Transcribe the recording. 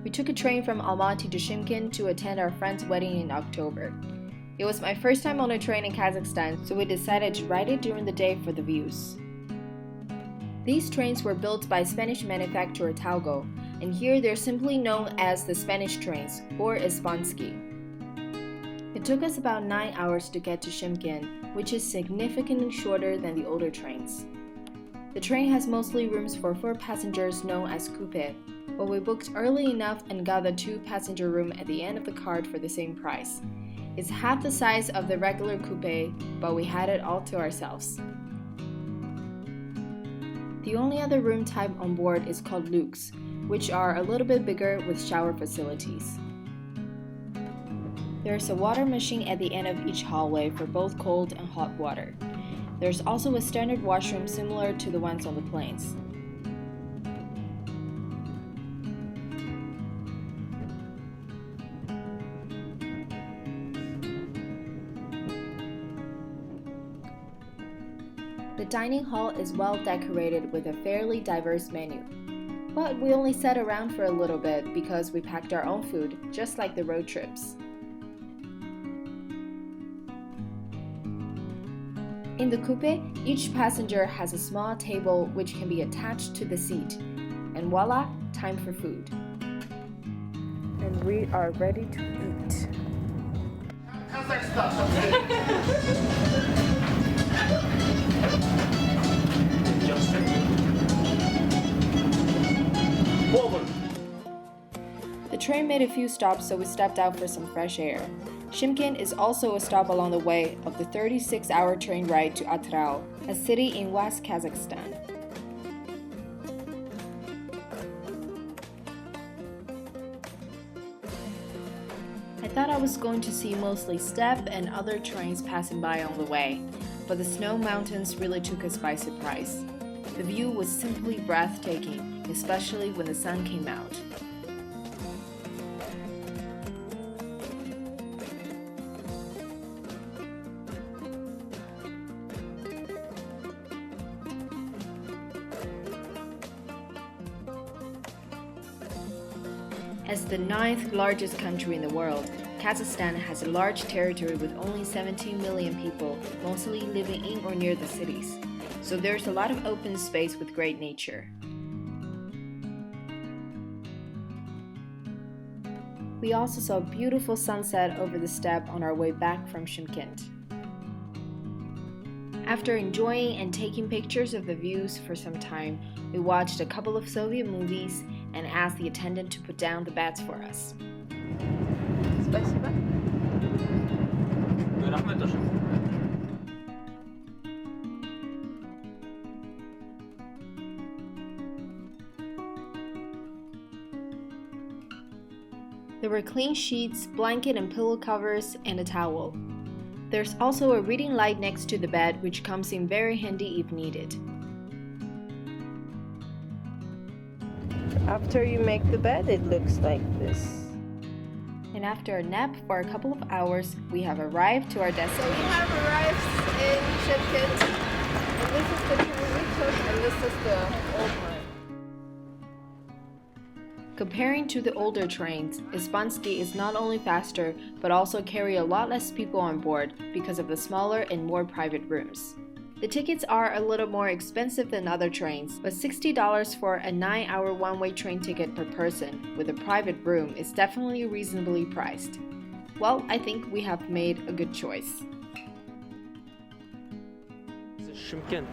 We took a train from Almaty to Shymkent to attend our friend's wedding in October. It was my first time on a train in Kazakhstan, so we decided to ride it during the day for the views. These trains were built by Spanish manufacturer Talgo, and here they're simply known as the Spanish trains, or Ispansky. It took us about 9 hours to get to Shymkent, which is significantly shorter than the older trains. The train has mostly rooms for 4 passengers known as kupe, but we booked early enough and got the 2-passenger room at the end of the card for the same price. It's half the size of the regular coupe, but we had it all to ourselves. The only other room type on board is called luxe, which are a little bit bigger with shower facilities. There's a water machine at the end of each hallway for both cold and hot water. There's also a standard washroom similar to the ones on the planes. The dining hall is well decorated with a fairly diverse menu. But we only sat around for a little bit because we packed our own food, just like the road trips. In the coupe, each passenger has a small table which can be attached to the seat. And voila, time for food. And we are ready to eat. The train made a few stops, so we stepped out for some fresh air. Shymkent is also a stop along the way of the 36-hour train ride to Atral, a city in West Kazakhstan. I thought I was going to see mostly steppe and other trains passing by on the way, but the snow mountains really took us by surprise. The view was simply breathtaking, especially when the sun came out. As the 9th largest country in the world, Kazakhstan has a large territory with only 17 million people, mostly living in or near the cities. So there's a lot of open space with great nature. We also saw a beautiful sunset over the steppe on our way back from Shymkent. After enjoying and taking pictures of the views for some time, we watched a couple of Soviet movies and asked the attendant to put down the beds for us. There were clean sheets, blanket and pillow covers, and a towel. There's also a reading light next to the bed, which comes in very handy if needed. After you make the bed, it looks like this. And after a nap for a couple of hours, we have arrived to our destination. So we have arrived in Shymkent, and this is the train we took, and this is the old one. Comparing to the older trains, Ispansky is not only faster, but also carry a lot less people on board because of the smaller and more private rooms. The tickets are a little more expensive than other trains, but $60 for a 9-hour one-way train ticket per person with a private room is definitely reasonably priced. Well, I think we have made a good choice. Shymkent.